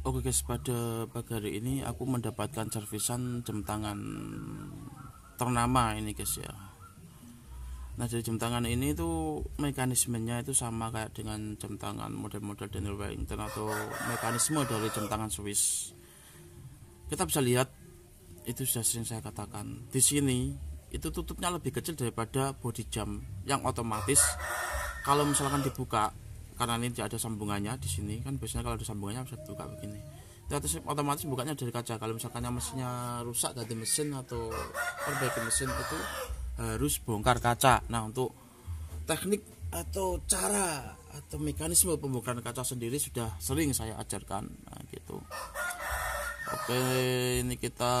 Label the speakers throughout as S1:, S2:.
S1: Oke guys, pada pagi hari ini aku mendapatkan servisan jam tangan ternama ini guys ya. Nah, dari jam tangan ini tuh mekanismenya itu sama kayak dengan jam tangan model-model Daniel Wellington atau mekanisme dari jam tangan Swiss. Kita bisa lihat, itu sudah sering saya katakan, di sini itu tutupnya lebih kecil daripada body jam yang otomatis. Kalau misalkan dibuka, karena ini tidak ada sambungannya di sini kan, biasanya kalau ada sambungannya bisa dibuka begini. Itu otomatis bukanya dari kaca. Kalau misalkan mesinnya rusak, ganti mesin atau perbaiki mesin, itu harus bongkar kaca. Nah, untuk teknik atau cara atau mekanisme pembongkaran kaca sendiri sudah sering saya ajarkan. Nah, gitu. Oke, ini kita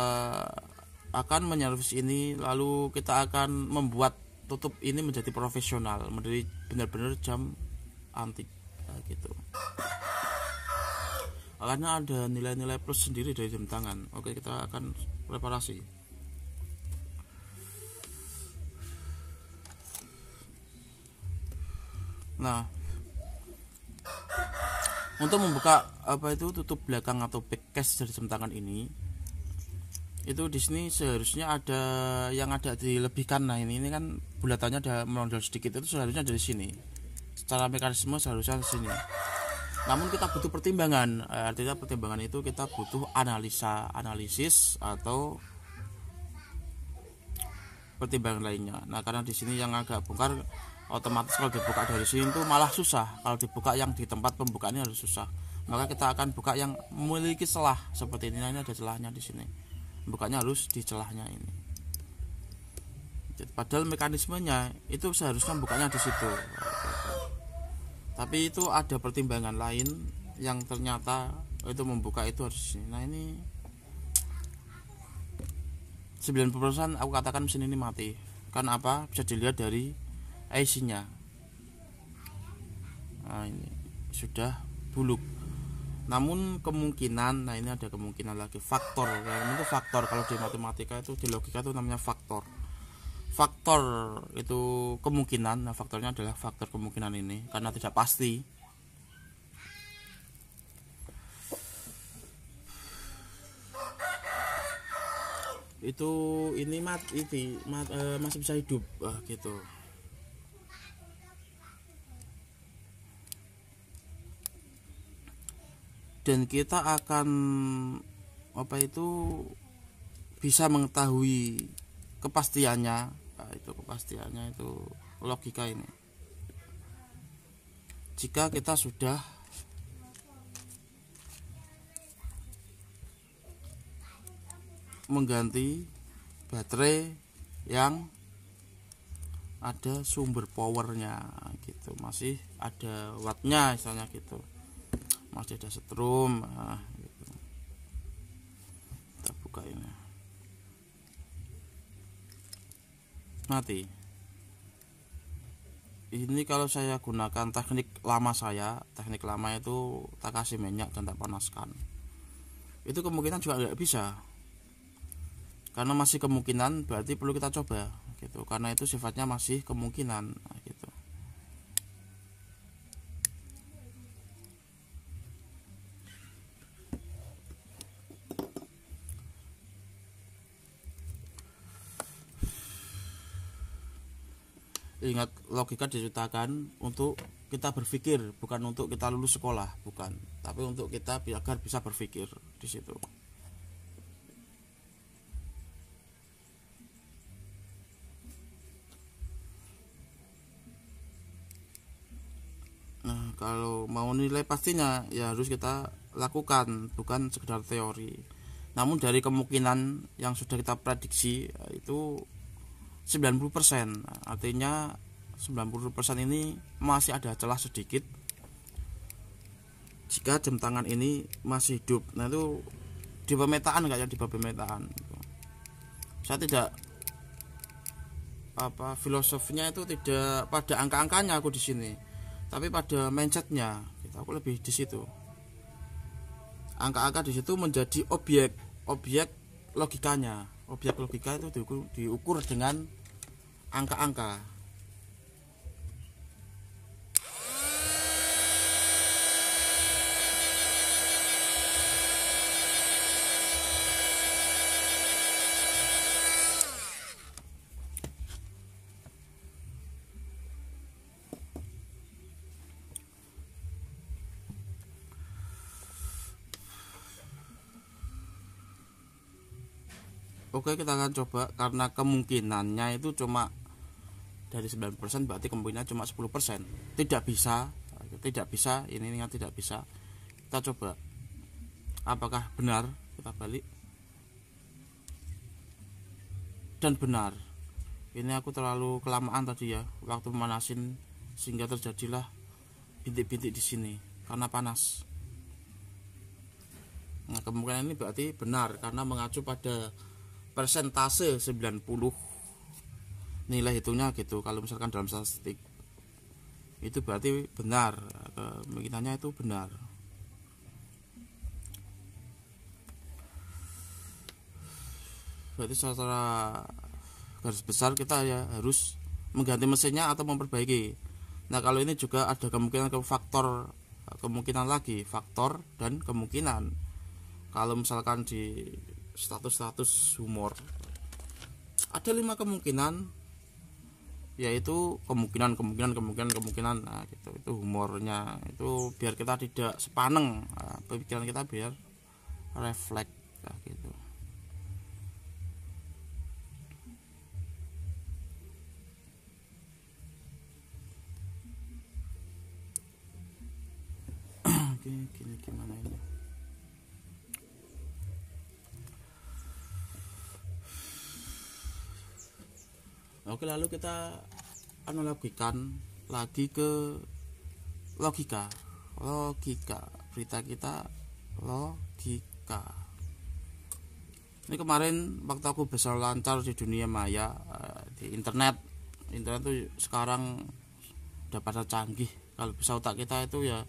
S1: akan menyervis ini, lalu kita akan membuat tutup ini menjadi profesional, menjadi benar-benar jam antik. Nah, gitu. Karena ada nilai-nilai plus sendiri dari jam tangan. Oke, kita akan reparasi. Nah, untuk membuka tutup belakang atau back case dari jam tangan ini, itu di sini seharusnya ada yang ada dilebihkan. Nah, ini kan bulatannya ada menonjol sedikit, itu seharusnya dari sini. Secara mekanisme seharusnya di sini. Namun kita butuh pertimbangan. Artinya pertimbangan itu kita butuh analisis atau pertimbangan lainnya. Nah, karena di sini yang agak bongkar, otomatis kalau dibuka dari sini itu malah susah. Kalau dibuka yang di tempat pembukaannya harus susah. Maka kita akan buka yang memiliki celah seperti ini. Nah, ini ada celahnya di sini. Bukanya harus di celahnya ini. Padahal mekanismenya itu seharusnya bukanya di situ. Tapi itu ada pertimbangan lain yang ternyata itu membuka itu harus di sini. Nah, ini 90% aku katakan mesin ini mati. Kan apa? Bisa dilihat dari IC-nya. Nah, ini sudah buluk. Namun kemungkinan, nah ini ada kemungkinan lagi, faktor. Nah, itu faktor, kalau di matematika itu, di logika itu namanya faktor. Faktor itu kemungkinan. Nah, faktornya adalah faktor kemungkinan ini karena tidak pasti. Itu ini masih bisa hidup gitu. Dan kita akan bisa mengetahui kepastiannya. Nah, itu kepastiannya itu logika ini. Jika kita sudah mengganti baterai yang ada sumber powernya gitu, masih ada wattnya misalnya gitu, masih ada setrum. Nah, gitu. Kita buka ini, mati. Ini kalau saya gunakan teknik lama itu tak kasih minyak dan tak panaskan, itu kemungkinan juga nggak bisa. Karena masih kemungkinan, berarti perlu kita coba gitu. Karena itu sifatnya masih kemungkinan. Nah, gitu. Ingat, logika diciptakan untuk kita berpikir, bukan untuk kita lulus sekolah, bukan. Tapi untuk kita agar bisa berpikir di situ. Nah, kalau mau nilai pastinya ya harus kita lakukan, bukan sekedar teori. Namun dari kemungkinan yang sudah kita prediksi itu 90%. Artinya 90% ini masih ada celah sedikit jika jam tangan ini masih hidup. Nah, itu di pemetaan, kayak di pemetaan. Saya tidak filosofinya itu tidak pada angka-angkanya aku di sini, tapi pada mindsetnya gitu. Aku lebih di situ. Angka-angka di situ menjadi objek logikanya. Objek logika itu diukur dengan angka-angka. Oke, kita akan coba karena kemungkinannya itu cuma dari 9%, berarti kemungkinan cuma 10%. Tidak bisa, ini yang tidak bisa. Kita coba apakah benar. Kita balik dan benar. Ini aku terlalu kelamaan tadi ya waktu memanasin, sehingga terjadilah bintik-bintik di sini karena panas. Nah, kemungkinan ini berarti benar karena mengacu pada persentase 90, nilai hitungnya gitu. Kalau misalkan dalam statistik itu berarti benar, kemungkinannya itu benar. Berarti secara garis besar kita ya harus mengganti mesinnya atau memperbaiki. Nah, kalau ini juga ada kemungkinan kemungkinan lagi, faktor dan kemungkinan. Kalau misalkan di status humor ada 5 kemungkinan, yaitu kemungkinan. Nah, gitu. Itu humornya itu biar kita tidak sepaneng, pemikiran kita biar refleks, nah, gitu. Gini gimana ini? Oke, lalu kita analogikan lagi ke logika. Berita kita logika. Ini kemarin waktu aku besar lancar di dunia maya, di internet tuh sekarang udah pada canggih. Kalau bisa otak kita itu ya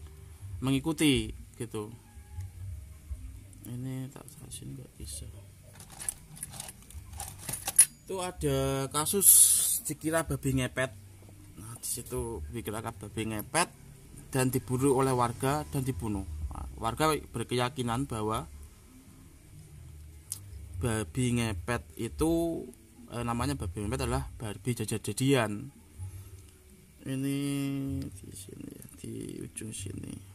S1: mengikuti gitu. Ini tak jelasin nggak bisa. Itu ada kasus dikira babi ngepet. Nah, di situ dikira babi ngepet dan diburu oleh warga dan dibunuh. Nah, warga berkeyakinan bahwa babi ngepet itu namanya babi ngepet adalah babi jadi-jadian. Ini di sini ya, di ujung sini.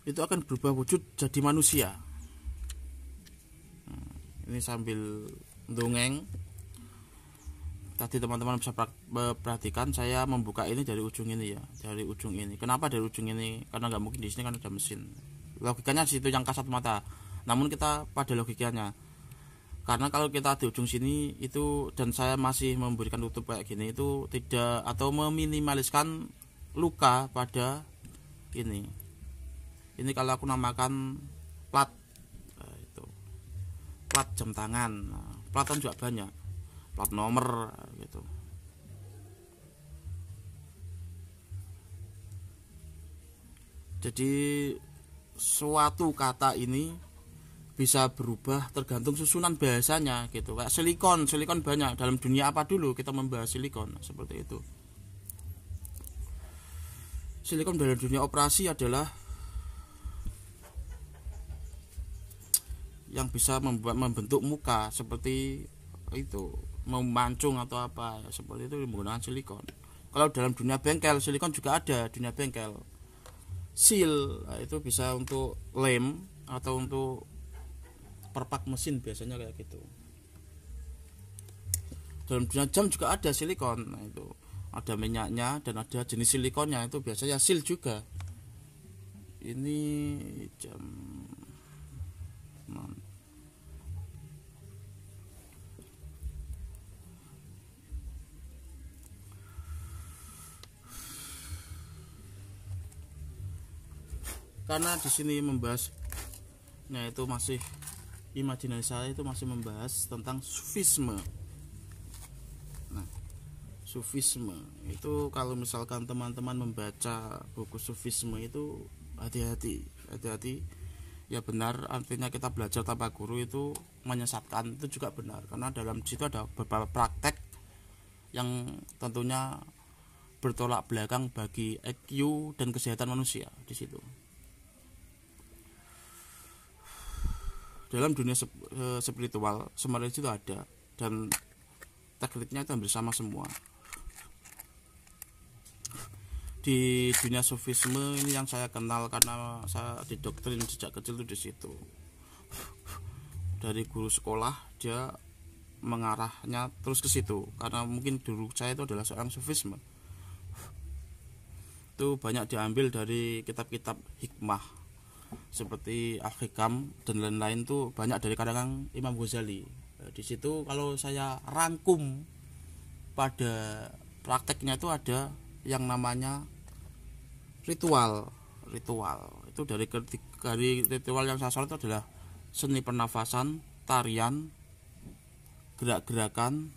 S1: Itu akan berubah wujud jadi manusia. Ini sambil dongeng. Tadi teman-teman bisa perhatikan saya membuka ini dari ujung ini ya, dari ujung ini. Kenapa dari ujung ini? Karena nggak mungkin di sini kan ada mesin. Logikanya di situ yang kasat mata. Namun kita pada logikanya. Karena kalau kita di ujung sini itu, dan saya masih memberikan tutup kayak gini, itu tidak atau meminimaliskan luka pada ini. Ini kalau aku namakan plat, itu plat jam tangan. Nah, plat kan juga banyak, plat nomor gitu. Jadi suatu kata ini bisa berubah tergantung susunan bahasanya gitu. Kayak silikon banyak dalam dunia apa dulu kita membahas silikon, seperti itu. Silikon dalam dunia operasi adalah yang bisa membentuk muka seperti itu, memancung atau apa ya, seperti itu menggunakan silikon. Kalau dalam dunia bengkel, silikon juga ada dunia bengkel. Seal itu bisa untuk lem atau untuk perpak mesin, biasanya kayak gitu. Dalam dunia jam juga ada silikon. Nah, itu ada minyaknya dan ada jenis silikonnya, itu biasanya seal juga. Ini jam karena di sini membahasnya itu masih imajinasi saya itu masih membahas tentang sufisme. Nah, sufisme itu kalau misalkan teman-teman membaca buku sufisme itu hati-hati ya, benar, artinya kita belajar tanpa guru itu menyesatkan, itu juga benar karena dalam situ ada beberapa praktek yang tentunya bertolak belakang bagi IQ dan kesehatan manusia di situ. Dalam dunia spiritual sebenarnya itu ada, dan tekniknya itu hampir sama semua. Di di dunia sufisme ini yang saya kenal karena saya didoktrin sejak kecil itu di situ. Dari guru sekolah dia mengarahnya terus ke situ karena mungkin dulu saya itu adalah seorang sufisme. Itu banyak diambil dari kitab-kitab hikmah seperti Al-Hikam dan lain-lain, tuh banyak dari karangan Imam Ghazali. Di situ kalau saya rangkum pada prakteknya itu ada yang namanya ritual. Itu dari ritual yang saya soal itu adalah seni pernafasan, tarian, gerak-gerakan,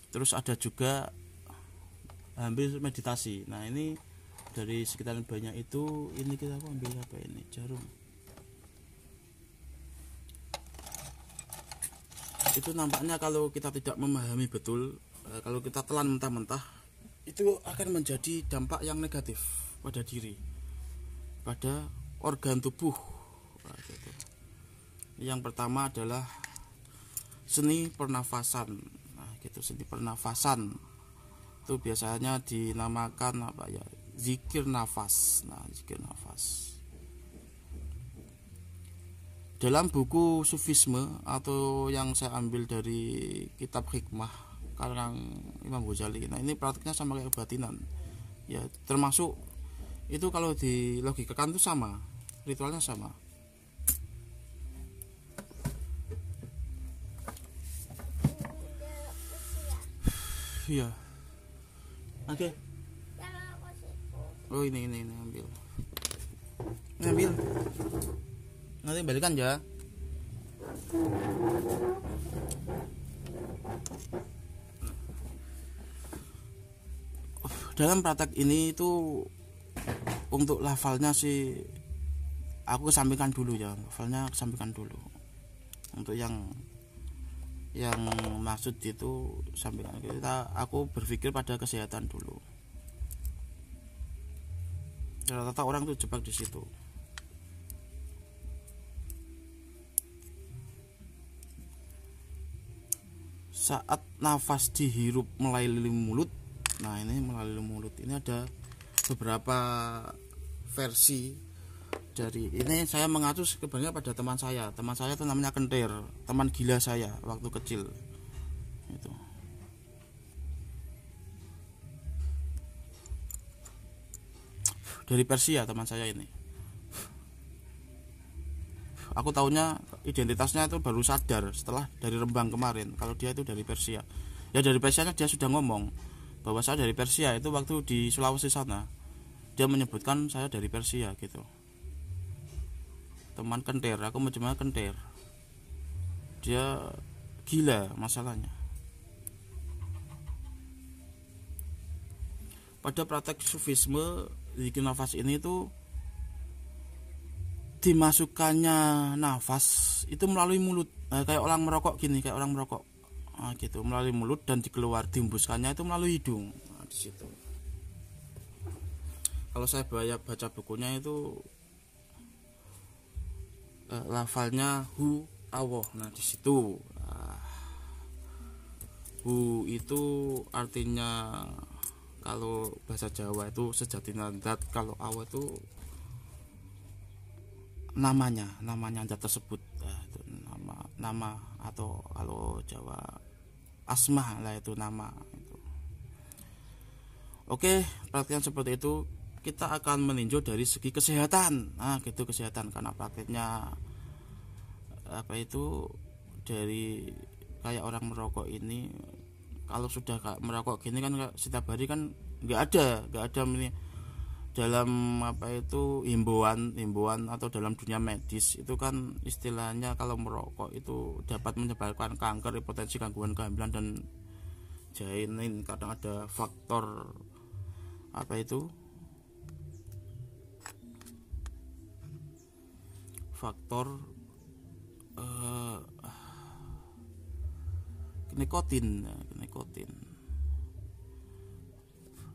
S1: terus ada juga hampir meditasi. Nah ini dari sekitaran banyak itu, ini kita ambil apa ini, jarum. Itu nampaknya kalau kita tidak memahami betul, kalau kita telan mentah-mentah, itu akan menjadi dampak yang negatif pada diri, pada organ tubuh. Nah, gitu. Yang pertama adalah seni pernafasan. Nah, gitu, seni pernafasan itu biasanya dinamakan apa ya, zikir nafas. Nah, zikir nafas. Dalam buku sufisme atau yang saya ambil dari kitab hikmah karang Imam Ghazali, nah ini praktiknya sama kayak kebatinan. Ya, termasuk itu kalau di logikakan itu sama, ritualnya sama. Iya. Oke. Oh ini ambil. Nanti balikan ya. Dalam praktek ini itu untuk lafalnya sih aku kesampingkan dulu ya. Lafalnya kesampingkan dulu. Untuk yang maksud itu sampingkan. Aku berpikir pada kesehatan dulu. Rata-rata orang tuh jebak di situ. Saat nafas dihirup melalui mulut, nah ini melalui mulut, ini ada beberapa versi dari ini. Saya mengacu sebenarnya pada teman saya itu namanya Kentir, teman gila saya waktu kecil itu. Dari Persia teman saya ini. Aku tahunya identitasnya itu baru sadar setelah dari Rembang kemarin kalau dia itu dari Persia. Ya dari Persianya dia sudah ngomong bahwa saya dari Persia, itu waktu di Sulawesi sana. Dia menyebutkan saya dari Persia gitu. Teman Kentir, aku menyebutnya Kentir. Dia gila masalahnya. Pada praktek sufisme zikir nafas ini tuh dimasukkannya nafas itu melalui mulut, kayak orang merokok gini, kayak orang merokok, nah, gitu, melalui mulut dan dihembuskannya itu melalui hidung. Nah, di situ. Kalau saya baca bukunya itu lafalnya hu Allah. Nah di situ hu itu artinya kalau bahasa Jawa itu sejatinya zat, kalau Allah itu namanya zat tersebut, itu nama atau kalau Jawa asma lah, itu nama itu. Oke, praktiknya seperti itu. Kita akan meninjau dari segi kesehatan. Nah gitu, kesehatan, karena praktiknya apa itu dari kayak orang merokok ini. Kalau sudah merokok gini kan setiap hari kan nggak ada ini dalam apa itu himbauan atau dalam dunia medis itu kan istilahnya kalau merokok itu dapat menyebabkan kanker, hipertensi, gangguan kehamilan dan janin. Kadang ada faktor apa itu nikotin.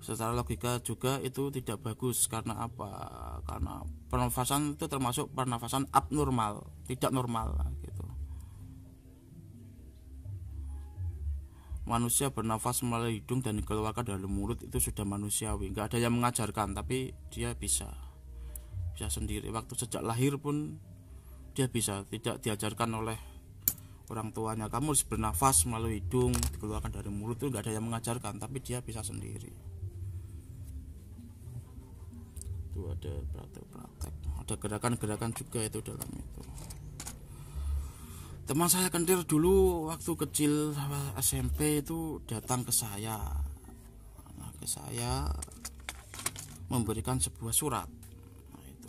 S1: Secara logika juga itu tidak bagus. Karena apa? Karena pernafasan itu termasuk pernafasan abnormal, tidak normal gitu. manusia bernafas melalui hidung dan dikeluarkan dari mulut itu sudah manusiawi. Nggak ada yang mengajarkan, tapi dia bisa sendiri. Waktu sejak lahir pun dia bisa, tidak diajarkan oleh orang tuanya. Kamu harus bernafas melalui hidung, dikeluarkan dari mulut, itu nggak ada yang mengajarkan, tapi dia bisa sendiri. Itu ada praktek-praktek, ada gerakan-gerakan juga itu dalam itu. Teman saya kentir dulu waktu kecil SMP itu datang ke saya, memberikan sebuah surat. Nah, itu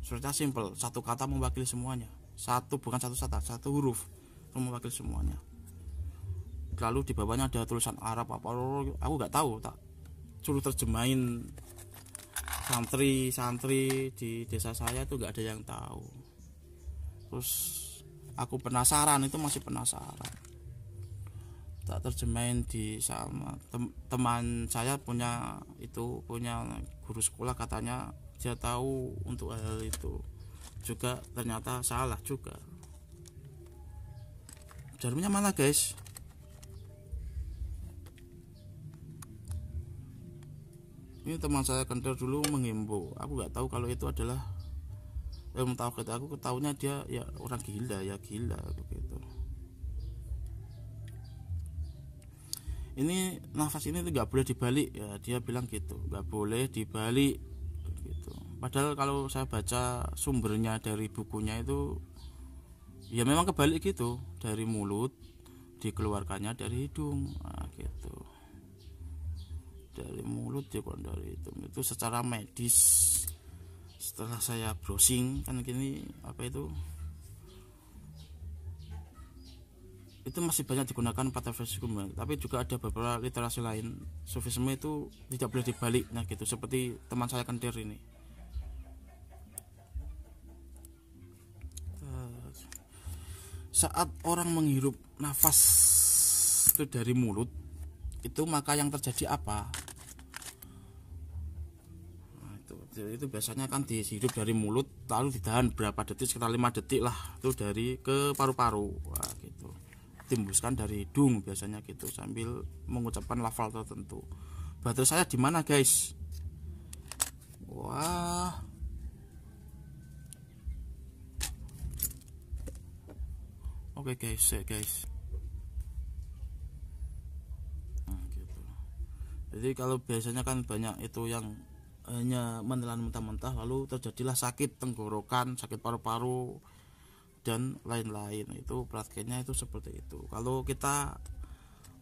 S1: suratnya simpel, satu kata mewakili semuanya, bukan satu huruf mewakili semuanya. Lalu di bawahnya ada tulisan Arab apa, aku nggak tahu, tak suruh terjemahin santri di desa saya itu nggak ada yang tahu. Terus aku penasaran, itu masih penasaran, tak terjemahin di sama teman saya punya guru sekolah, katanya dia tahu untuk hal itu juga, ternyata salah juga. Jarumnya mana guys? Ini teman saya kentir dulu menghimbau, aku nggak tahu kalau itu adalah ilmu tauhid. Aku ketahuinya dia ya orang gila begitu. Ini nafas ini tuh nggak boleh dibalik ya, dia bilang gitu, nggak boleh dibalik gitu. Padahal kalau saya baca sumbernya dari bukunya itu ya memang kebalik gitu, dari mulut dikeluarkannya dari hidung, nah, gitu. Dari mulut dikeluarkan dari hidung, itu secara medis. Setelah saya browsing kan gini, itu masih banyak digunakan pada sufisme, tapi juga ada beberapa literasi lain. Sufisme itu tidak boleh dibaliknya gitu, seperti teman saya kentir ini. Saat orang menghirup nafas itu dari mulut, itu maka yang terjadi apa? Itu biasanya kan dihirup dari mulut, lalu ditahan berapa detik, sekitar 5 detik lah, itu dari ke paru-paru, wah, gitu. Timbuskan dari hidung biasanya gitu, sambil mengucapkan lafal tertentu. Baterai saya di mana guys? Wah, oke guys. Nah, gitu. Jadi kalau biasanya kan banyak itu yang hanya menelan mentah-mentah, lalu terjadilah sakit tenggorokan, sakit paru-paru dan lain-lain. Itu prakteknya itu seperti itu. Kalau kita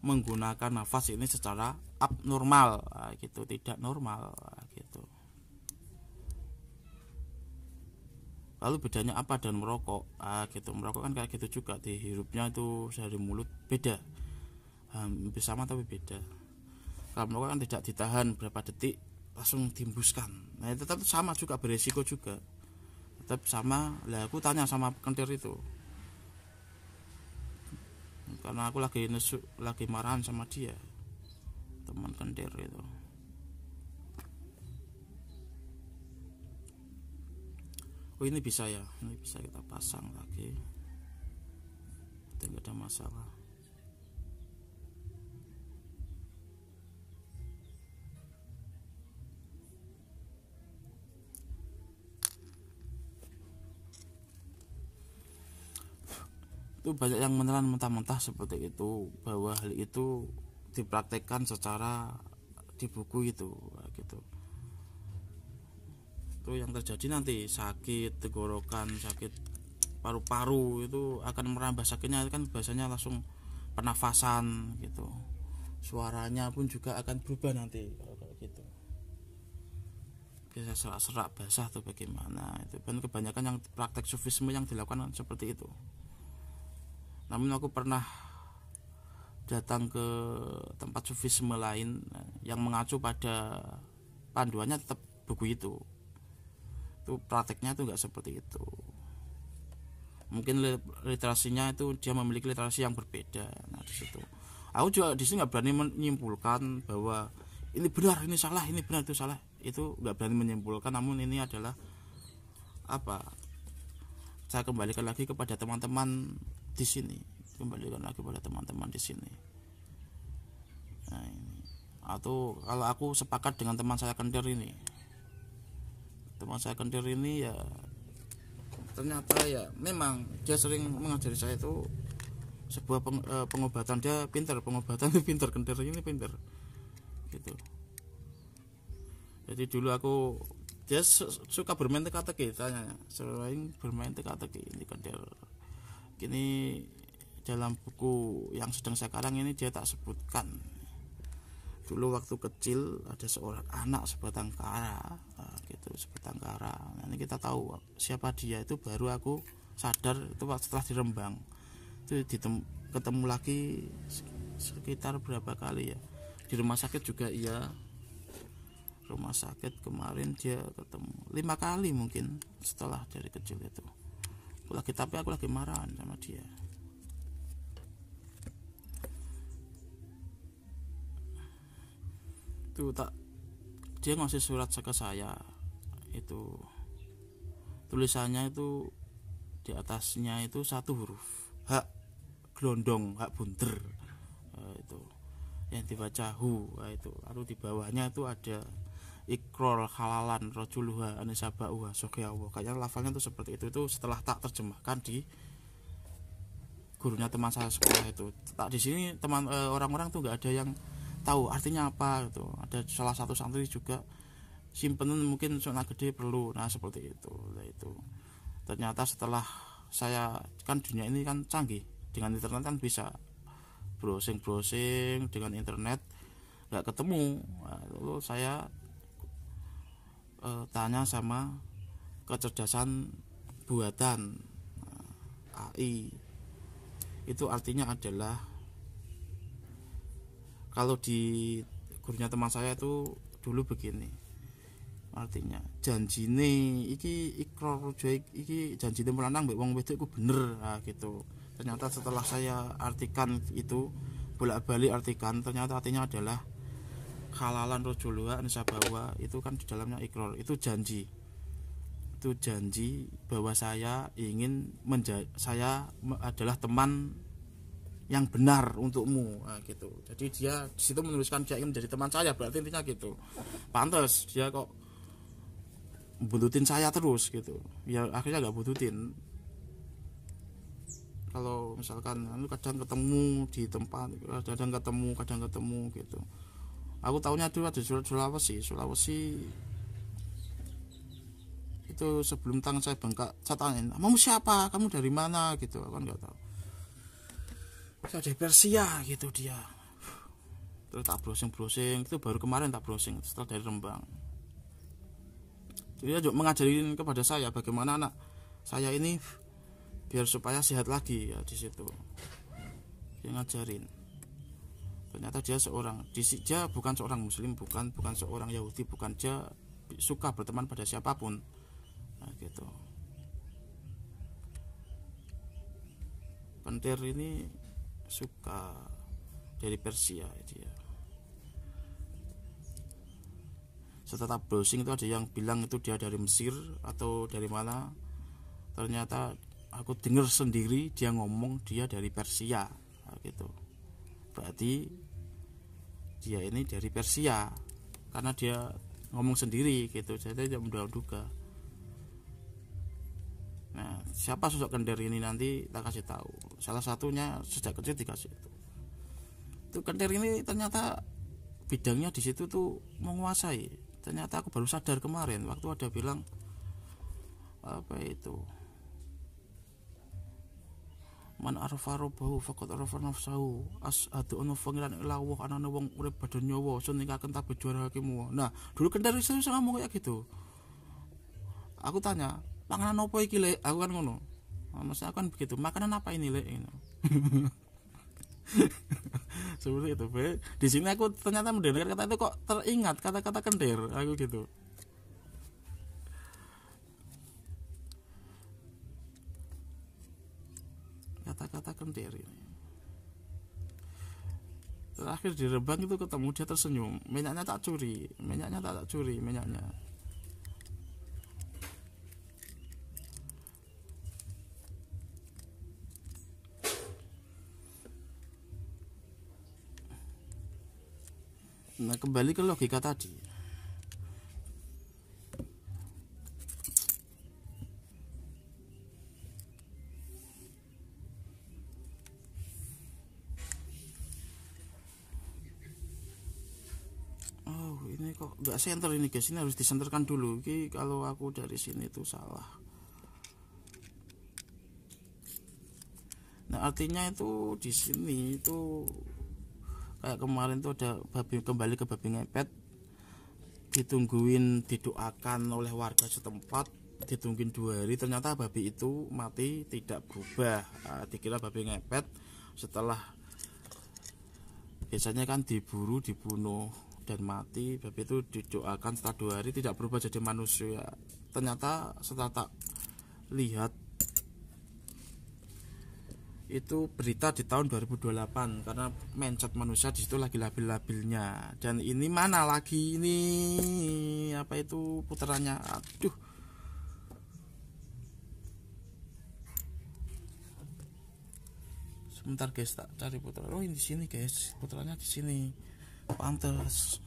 S1: menggunakan nafas ini secara abnormal, gitu, tidak normal, gitu. Lalu bedanya apa dengan merokok? Gitu, merokok kan kayak gitu juga, dihirupnya itu dari mulut, beda, hampir sama tapi beda. Kalau merokok kan tidak ditahan berapa detik, langsung timbuskan. Nah, tetap sama juga, beresiko juga, tetap sama. Lah aku tanya sama kentir itu, karena aku lagi marahan sama dia, teman kentir itu. Oh ini bisa ya, ini bisa kita pasang lagi, tidak ada masalah. Itu banyak yang menelan mentah-mentah seperti itu, bahwa hal itu dipraktekkan secara di buku itu, gitu. Itu yang terjadi nanti sakit tenggorokan, sakit paru-paru, itu akan merambah sakitnya kan, biasanya langsung pernafasan gitu, suaranya pun juga akan berubah nanti kalau kayak gitu, bisa serak-serak basah atau bagaimana. Itu kan kebanyakan yang praktek sufisme yang dilakukan seperti itu. Namun aku pernah datang ke tempat sufisme lain yang mengacu pada panduannya tetap buku itu prakteknya itu nggak seperti itu. Mungkin literasinya itu dia memiliki literasi yang berbeda. Nah di situ aku juga di sini nggak berani menyimpulkan bahwa ini benar, ini salah, ini benar, itu salah. Itu nggak berani menyimpulkan. Namun ini adalah saya kembalikan lagi kepada teman-teman di sini, Nah, ini. Atau kalau aku sepakat dengan teman saya kendir ini, ya ternyata ya memang dia sering mengajari saya itu sebuah pengobatan. Dia pintar, pengobatan itu pintar, kendir ini pintar gitu. Jadi dulu dia suka bermain teka-teki, tanya sering bermain teka-teki ini kendir. Kini dalam buku yang sedang saya karang ini dia tak sebutkan. Dulu waktu kecil ada seorang anak sebatang kara, gitu, sebatang kara. Nah, ini kita tahu siapa dia, itu baru aku sadar itu setelah di Rembang. Itu ketemu lagi sekitar berapa kali ya, di rumah sakit juga iya. Rumah sakit kemarin dia ketemu 5 kali mungkin setelah dari kecil itu. Tapi aku lagi marahan sama dia. Itu dia ngasih surat ke saya, itu tulisannya itu di atasnya itu 1 huruf hak glondong, hak bunder, itu yang dibaca hu, itu lalu di bawahnya itu ada ikrol halalan rojuluha anisabauha sokyawo, kayaknya lafalnya itu seperti itu setelah tak terjemahkan di gurunya teman saya sekolah itu. Tak di sini teman orang-orang tuh nggak ada yang tahu artinya apa gitu. Ada salah satu santri juga simpenan mungkin zona gede perlu, nah seperti itu. Nah, itu ternyata setelah saya, kan dunia ini kan canggih, dengan internet kan bisa browsing dengan internet, nggak ketemu. Nah, lalu saya tanya sama kecerdasan buatan, AI. Itu artinya adalah, kalau di gurunya teman saya itu dulu begini artinya, janjine iki ikrar iki janjine melanang mbek wong wedok iku bener, nah gitu. Ternyata setelah saya artikan itu, bolak-balik artikan, ternyata artinya adalah halalan rojuluha nisabawa, itu kan di dalamnya ikrar, itu janji. Itu janji bahwa saya saya adalah teman yang benar untukmu, nah, gitu. Jadi dia di situ menuliskan dia ingin menjadi teman saya, berarti intinya gitu. Pantes dia kok buntutin saya terus gitu. Ya akhirnya nggak buntutin. Kalau misalkan kadang ketemu di tempat, kadang ketemu gitu. Aku tahunya dulu ada Sulawesi itu sebelum tangan saya bengkak, saya tanyain, kamu siapa, kamu dari mana gitu, aku kan nggak tahu. Saya dari Persia gitu dia. Terus tak browsing itu baru kemarin tak browsing setelah dari Rembang. Jadi dia juga mengajarin kepada saya bagaimana anak saya ini biar supaya sehat lagi ya, di situ dia ngajarin. Ternyata dia bukan seorang muslim, bukan seorang Yahudi, bukan, dia suka berteman pada siapapun, nah, gitu. Kendir ini suka dari Persia dia. Setelah browsing itu ada yang bilang itu dia dari Mesir atau dari mana. Ternyata aku dengar sendiri dia ngomong dia dari Persia, nah, gitu. Berarti dia ini dari Persia karena dia ngomong sendiri gitu. Jadi tidak menduga-duga. Nah, siapa sosok Kendir ini nanti kita kasih tahu. Salah satunya sejak kecil dikasih itu. Itu Kendir ini ternyata bidangnya di situ tuh menguasai. Ternyata aku baru sadar kemarin waktu ada bilang apa itu, man arfa rabbahu faqad arfa nafsahu, as'adu ana pangeran ilawah anane wong urip badan nyawa sun ningkaken tabe juara hakimu. Nah dulu Kendir iso ngomong kayak gitu. Aku tanya, panganan apa iki lek? Aku kan ngono. Maksudnya aku kan begitu, makanan apa ini lek? Seperti itu. Di sini aku ternyata mendengar kata itu kok teringat kata-kata Kendir, aku gitu. Kata-kata Kendir ini. Terakhir di Rembang itu ketemu dia tersenyum, minyaknya tak curi, minyaknya. Nah, kembali ke logika tadi. Oh, ini kok nggak center ini guys, ini harus disenterkan dulu. Ini kalau aku dari sini tuh salah. Nah, artinya itu di sini itu kayak kemarin tuh ada babi, kembali ke babi ngepet, ditungguin, didoakan oleh warga setempat, ditungguin 2 hari, ternyata babi itu mati tidak berubah. Dikira babi ngepet, setelah biasanya kan diburu, dibunuh dan mati, babi itu didoakan, setelah 2 hari tidak berubah jadi manusia. Ternyata setelah tak lihat itu berita di tahun 2028, karena mindset manusia di situ lagi labil-labilnya. Dan ini mana lagi ini apa itu putarannya, aduh. Sebentar guys, tak cari putaran. Oh, ini di sini guys, putarannya di sini. Pantes.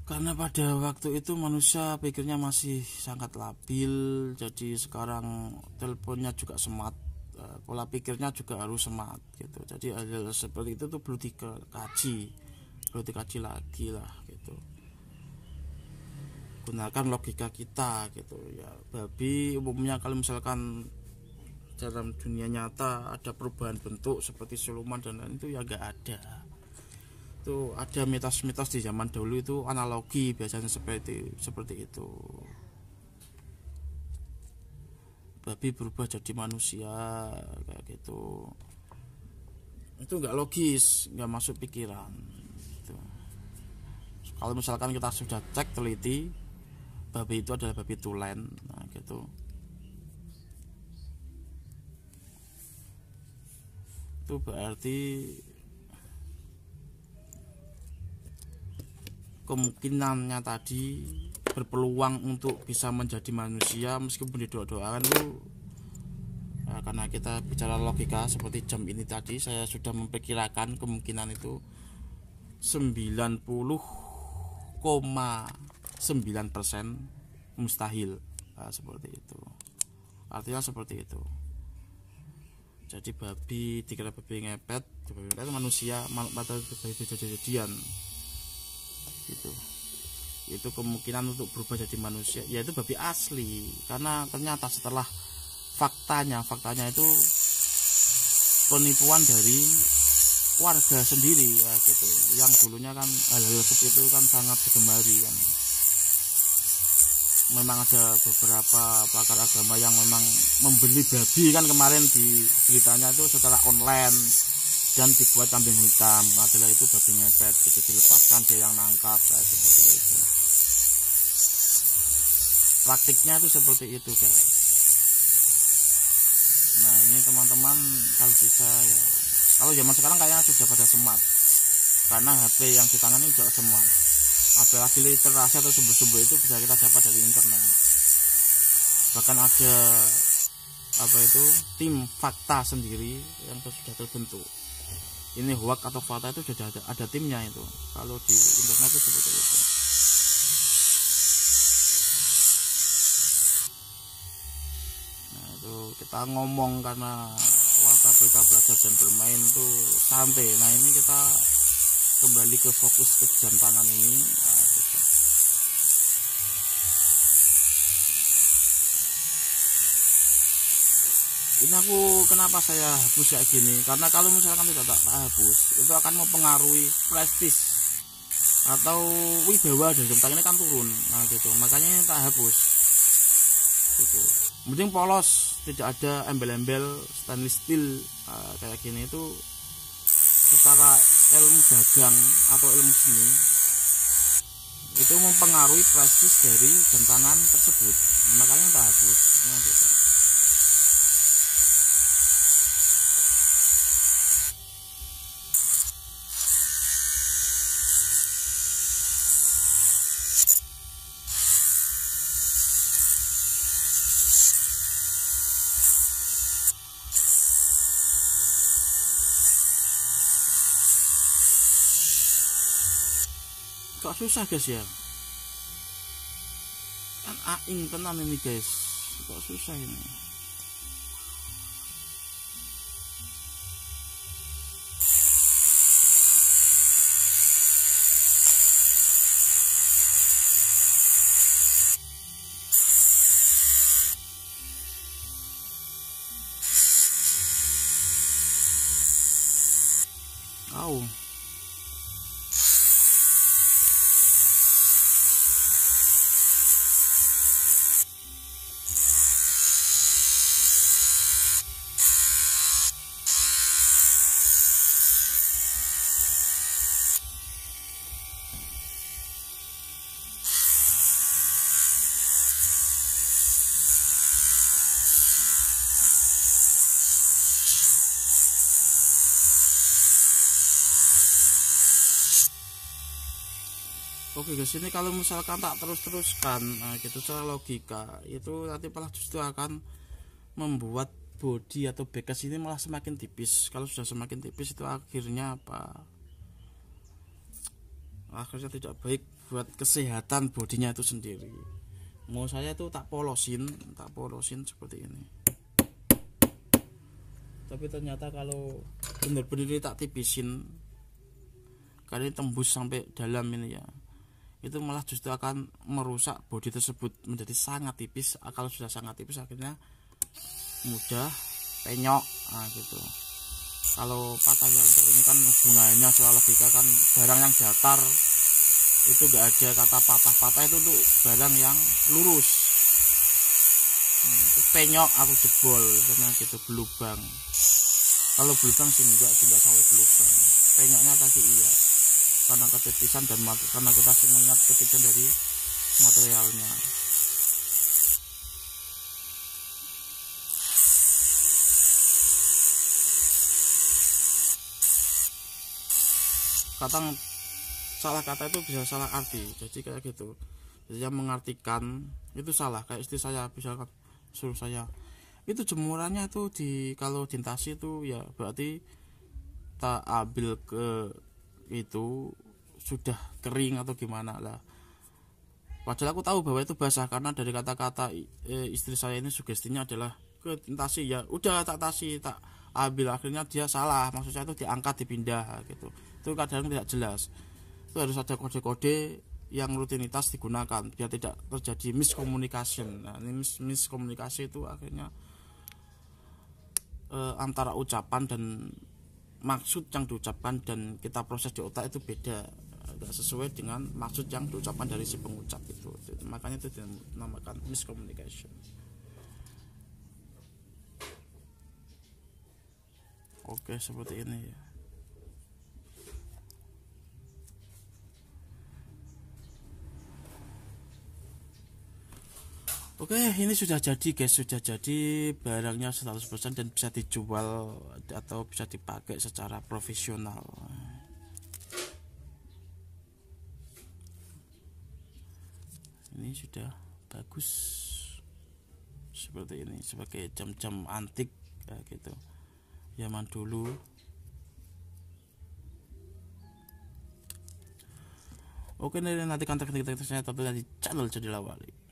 S1: Karena pada waktu itu manusia pikirnya masih sangat labil, jadi sekarang teleponnya juga smart, pola pikirnya juga harus smart gitu. Jadi hal seperti itu tuh perlu dikaji lagi lah gitu. Gunakan logika kita gitu ya. Babi umumnya kalau misalkan dalam dunia nyata ada perubahan bentuk seperti siluman dan lain itu ya nggak ada. Itu ada mitos-mitos di zaman dulu itu analogi biasanya seperti itu. Babi berubah jadi manusia kayak gitu. Itu nggak logis, nggak masuk pikiran gitu. Kalau misalkan kita sudah cek teliti, babi itu adalah babi tulen, nah gitu. Itu berarti kemungkinannya tadi berpeluang untuk bisa menjadi manusia meskipun didoa-doakan itu ya, karena kita bicara logika seperti jam ini tadi, saya sudah memperkirakan kemungkinan itu 90,9% mustahil. Nah, seperti itu, artinya seperti itu. Jadi babi dikira babi ngepet, itu manusia pada kejadian gitu. Itu kemungkinan untuk berubah jadi manusia yaitu babi asli, karena ternyata setelah faktanya itu penipuan dari warga sendiri ya gitu, yang dulunya kan hal-hal seperti itu kan sangat digemari kan. Memang ada beberapa pakar agama yang memang membeli babi kan, kemarin di beritanya itu secara online dan dibuat kambing hitam, adalah itu babi ngepet, jadi dilepaskan dia yang nangkap kayak seperti itu. Praktiknya itu seperti itu guys. Nah ini teman-teman kalau bisa ya, kalau zaman sekarang kayaknya sudah pada smart, karena HP yang di tangan ini juga smart. Apalagi literasi atau sumber-sumber itu bisa kita dapat dari internet. Bahkan ada tim fakta sendiri yang sudah terbentuk. Ini hoax atau fakta itu sudah ada timnya itu. Kalau di internet itu seperti itu. Nah itu kita ngomong karena warta berita belajar dan bermain itu santai. Nah ini kita kembali ke fokus ke jam tangan ini. Nah, gitu. Ini aku kenapa saya hapus kayak gini, karena kalau misalkan tidak tak hapus itu akan mempengaruhi prestis atau wibawa dari jam tangan ini kan turun. Nah gitu, makanya tak hapus gitu. Mending polos, tidak ada embel-embel stainless steel kayak gini. Itu secara ilmu dagang atau ilmu seni itu mempengaruhi prestis dari jam tangan tersebut, makanya tak hapus. Nah, gitu. agak susah guys ya, kan aing tenan ini guys, kok susah ini. Oh. Oke guys, ini kalau misalkan tak terus-teruskan, nah gitu secara logika itu nanti malah justru akan membuat body atau bekas ini malah semakin tipis. Kalau sudah semakin tipis itu akhirnya apa? Akhirnya tidak baik buat kesehatan bodinya itu sendiri. Mau saya tuh tak polosin seperti ini. Tapi ternyata kalau benar-benar tak tipisin, karena tembus sampai dalam ini ya, itu malah justru akan merusak bodi tersebut menjadi sangat tipis. Kalau sudah sangat tipis akhirnya mudah penyok, nah gitu. Kalau patah ya enggak, ini kan hubungannya soal logika kan, barang yang datar itu enggak ada kata patah-patah, itu tuh barang yang lurus. Itu penyok aku jebol karena gitu, berlubang. Kalau berlubang sih enggak sampai berlubang, penyoknya tadi iya karena ketipisan dan karena kita mengingat ketipisan dari materialnya. Kadang salah kata itu bisa salah arti, jadi kayak gitu. Jadi yang mengartikan itu salah, kayak istri saya misalkan suruh saya itu jemurannya itu kalau dintasi itu ya berarti tak ambil ke itu sudah kering atau gimana lah. Padahal aku tahu bahwa itu basah karena dari kata-kata istri saya ini sugestinya adalah ke tasi, ya udah tak tasi tak ambil, akhirnya dia salah, maksud saya itu diangkat dipindah gitu. Itu kadang tidak jelas, itu harus ada kode-kode yang rutinitas digunakan biar tidak terjadi miscommunication. Nah, ini miskomunikasi itu akhirnya antara ucapan dan maksud yang diucapkan dan kita proses di otak itu beda, tidak sesuai dengan maksud yang diucapkan dari si pengucap itu. Makanya itu dinamakan miscommunication. Oke, seperti ini ya. Oke, ini sudah jadi guys, sudah jadi barangnya 100% dan bisa dijual atau bisa dipakai secara profesional. Ini sudah bagus seperti ini, sebagai jam-jam antik ya gitu, zaman dulu. Oke, nantikan teknik-tekniknya tentunya di channel Jadilah Wali.